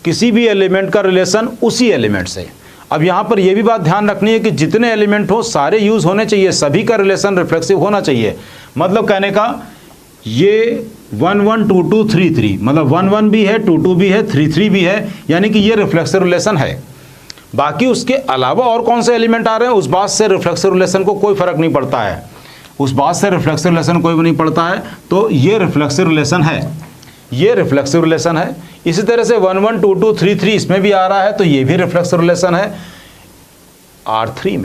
किसी भी एलिमेंट का रिलेशन उसी एलिमेंट से। अब यहाँ पर यह भी बात ध्यान रखनी है कि जितने एलिमेंट हो सारे यूज होने चाहिए, सभी का रिलेशन रिफ्लेक्सिव होना चाहिए। मतलब कहने का ये 1 1 2 2 3 3 मतलब 1 1 भी है, 2 2 भी है, 3 3 भी है, यानी कि ये रिफ्लेक्सिव रिलेशन है। बाकी उसके अलावा और कौन से एलिमेंट आ रहे हैं उस बात से रिफ्लेक्सिव रिलेशन को कोई फर्क नहीं पड़ता है, उस बात से रिफ्लेक्सिव रिलेशन कोई भी नहीं पड़ता है। तो ये रिफ्लेक्सिव रिलेशन है, ये रिफ्लेक्सिव रिलेशन है। इसी तरह से 1 1 2 2 3 3 इसमें भी आ रहा है, तो ये भी रिफ्लेक्सिव रिलेशन है। R3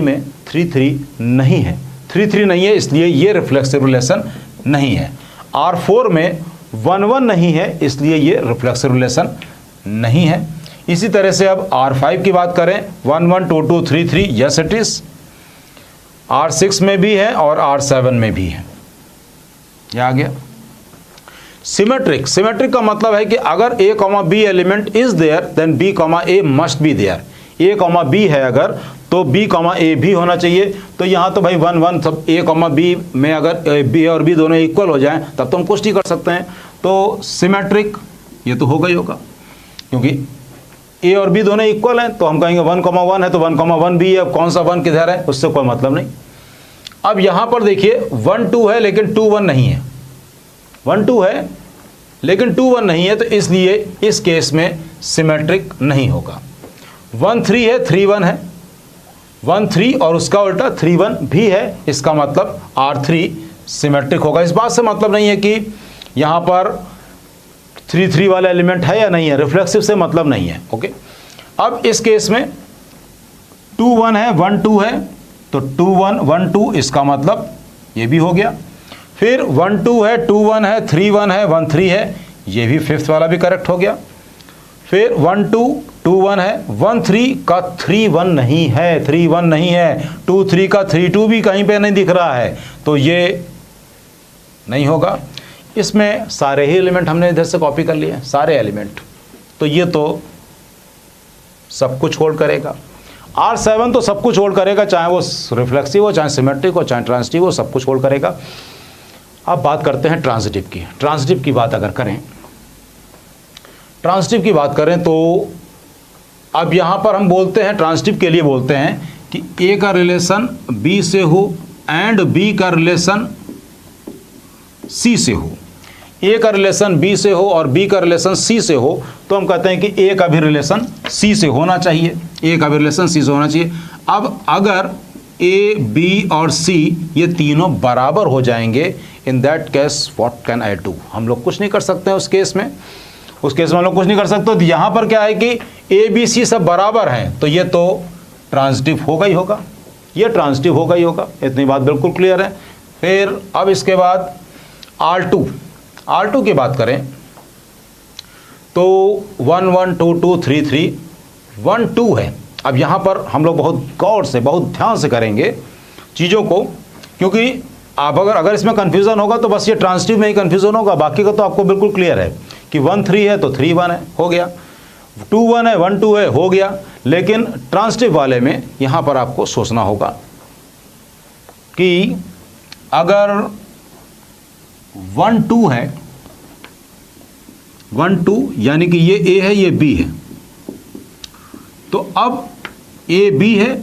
में 3 3 नहीं है, 3 3 नहीं है, इसलिए ये रिफ्लेक्सिव रिलेशन नहीं है। R4 में 1 1 नहीं है, इसलिए ये रिफ्लेक्सिव रिलेशन नहीं है। इसी तरह से अब R5 की बात करें, 1 1 2 2 3 3 यस इट इज। R6 में भी है और R7 में भी है। ये आ गया। सिमेट्रिक, सिमेट्रिक का मतलब है कि अगर A, B element is there then B, A must be there. A, B है अगर तो B, A भी होना चाहिए। तो यहाँ तो भाई 1 1 सब A, B में अगर B और B दोनों इक्वल हो जाएं तब तो हम पुष्टि कर सकते हैं। तो सिमेट्रिक ये तो होगा ही होगा, क्योंकि A और B दोनों इक्वल हैं, तो हम कहेंगे 1 1 है तो 1 1 भी है। कौन सा 1 किधर है उससे कोई मतलब नहीं। अब यहाँ पर देखिए 1 2 है लेकिन 2 1 नहीं है, 1 2 है लेकिन 2 1 नहीं है, तो इसलिए इस केस में सिमेट्रिक नहीं होगा। 1 3 है, 3 1 है, 1 3 और उसका उल्टा 3 1 भी है, इसका मतलब R3 सिमेट्रिक होगा। इस बात से मतलब नहीं है कि यहाँ पर 3 3 वाला एलिमेंट है या नहीं है, रिफ्लेक्सिव से मतलब नहीं है। ओके, अब इस केस में 2 1 है, 1 2 है, तो 2 1 1 2 इसका मतलब ये भी हो गया। फिर 1 2 है, 2 1 है, 3 1 है, 1 3 है, ये भी फिफ्थ वाला भी करेक्ट हो गया। फिर 1 2 2 1 है, 1 3 का 3 1 नहीं है, 3 1 नहीं है, 2 3 का 3 2 भी कहीं पे नहीं दिख रहा है, तो ये नहीं होगा। इसमें सारे ही एलिमेंट हमने इधर से कॉपी कर लिए, सारे एलिमेंट, तो ये तो सब कुछ होल्ड करेगा। R7 तो सब कुछ होल्ड करेगा, चाहे वो रिफ्लेक्सिव हो, चाहे सिमेट्रिक हो, चाहे ट्रांजिटिव हो, सब कुछ होल्ड करेगा। अब बात करते हैं ट्रांजिटिव की। ट्रांजिटिव की बात अगर करें, ट्रांजिटिव की बात करें तो अब यहाँ पर हम बोलते हैं, ट्रांजिटिव के लिए बोलते हैं कि A का रिलेशन B से हो एंड B का रिलेशन C से हो। A का रिलेशन B से हो और B का रिलेशन C से हो, तो हम कहते हैं कि A का भी रिलेशन C से होना चाहिए, A का भी रिलेशन C से होना चाहिए। अब अगर A, B और C ये तीनों बराबर हो जाएंगे, in that case what can I do, हम लोग कुछ नहीं कर सकते हैं उस केस में, उस केस में हम लोग कुछ नहीं कर सकते। तो यहाँ पर क्या है कि A, B, C सब बराबर हैं, तो ये तो ट्रांजिटिव होगा ही होगा, ये ट्रांजिटिव होगा ही होगा, इतनी बात बिल्कुल क्लियर है। फिर अब इसके बाद R2 की बात करें तो 1 1 2 2 3 3 1 2 है। अब यहाँ पर हम लोग बहुत गौर से, बहुत ध्यान से करेंगे चीज़ों को, क्योंकि आप अगर इसमें कन्फ्यूज़न होगा तो बस ये ट्रांजिटिव में ही कन्फ्यूज़न होगा, बाकी का तो आपको बिल्कुल क्लियर है कि 1 3 है तो 3 1 है, हो गया, 2 1 है 1 2 है, हो गया। लेकिन ट्रांजिटिव वाले में यहाँ पर आपको सोचना होगा कि अगर 1 2 है, 1 2 यानी कि ये A है ये B है, तो अब A B है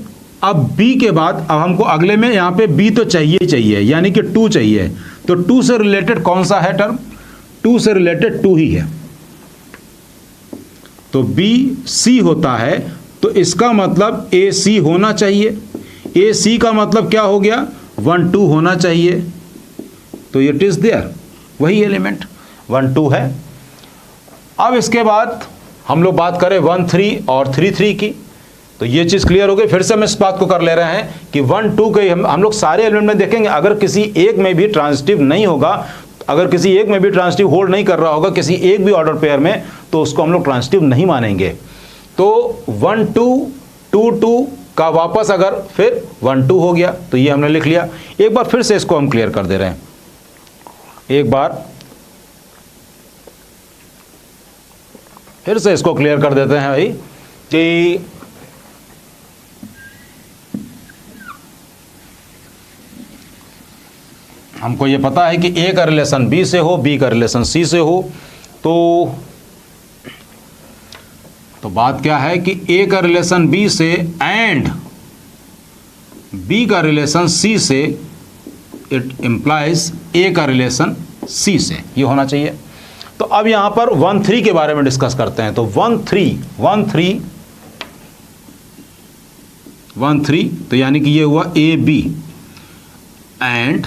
अब बी के बाद अब हमको अगले में यहाँ पे बी तो चाहिए ही चाहिए, यानी कि 2 चाहिए। तो 2 से रिलेटेड कौन सा है टर्म? 2 से रिलेटेड 2 ही है। तो बी सी होता है, तो इसका मतलब ए सी होना चाहिए। ए सी का मतलब क्या हो गया? 1 2 होना चाहिए। तो इट इज देयर, वही एलिमेंट 1 2 है। अब इसके बाद हम लोग बात करें 1 3 और 3 3 की, तो ये चीज़ क्लियर हो गई। फिर से हम इस बात को कर ले रहे हैं कि 1 2 के हम लोग सारे एलिमेंट में देखेंगे, अगर किसी एक में भी ट्रांजिटिव नहीं होगा, अगर किसी एक में भी ट्रांजिटिव होल्ड नहीं कर रहा होगा किसी एक भी ऑर्डर पेयर में, तो उसको हम लोग ट्रांजिटिव नहीं मानेंगे। तो 1 2 2 2 का वापस अगर फिर 1 2 हो गया, तो ये हमने लिख लिया। एक बार फिर से इसको हम क्लियर कर दे रहे हैं, एक बार फिर से इसको क्लियर कर देते हैं भाई कि हमको ये पता है कि ए का रिलेशन बी से हो, बी का रिलेशन सी से हो। तो बात क्या है कि ए का रिलेशन बी से एंड बी का रिलेशन सी से, इट इम्प्लाइज ए का रिलेशन सी से, ये होना चाहिए। तो अब यहां पर 1 3 के बारे में डिस्कस करते हैं। तो 1 3 तो यानी कि ये हुआ ए बी एंड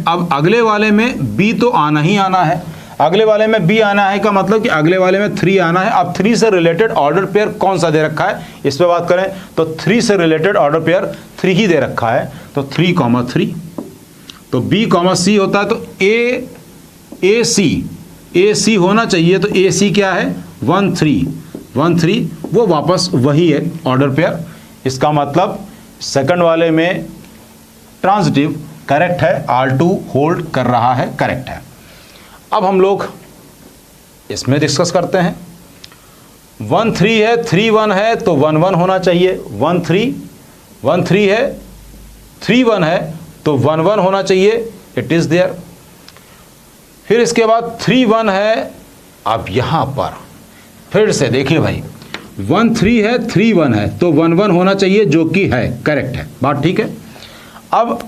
अब अगले वाले में बी तो आना ही आना है, अगले वाले में बी आना है का मतलब कि अगले वाले में 3 आना है। अब 3 से रिलेटेड ऑर्डर पेयर कौन सा दे रखा है, इस पे बात करें तो 3 से रिलेटेड ऑर्डर पेयर 3 ही दे रखा है। तो 3 3, तो बी सी होता है, तो ए सी होना चाहिए। तो ए सी क्या है? 1 3, वो वापस वही है ऑर्डर पेयर। इसका मतलब सेकंड वाले में ट्रांजिटिव करेक्ट है, R2 होल्ड कर रहा है, करेक्ट है। अब हम लोग इसमें डिस्कस करते हैं। 1 3 है, 3 1 है, तो 1 1 होना चाहिए। 1 3 है, 3 1 है, तो 1 1 होना चाहिए, इट इज देयर। फिर इसके बाद 3 1 है। अब यहां पर फिर से देखिए भाई, 1 3 है, 3 1 है, तो 1 1 होना चाहिए, जो कि है, करेक्ट है, बात ठीक है। अब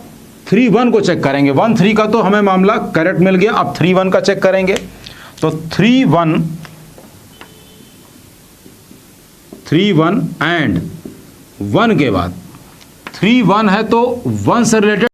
3 1 को चेक करेंगे। 1 3 का तो हमें मामला करेक्ट मिल गया, अब 3 1 का चेक करेंगे। तो 3 1 एंड 1 के बाद 3 1 है, तो 1 से रिलेटेड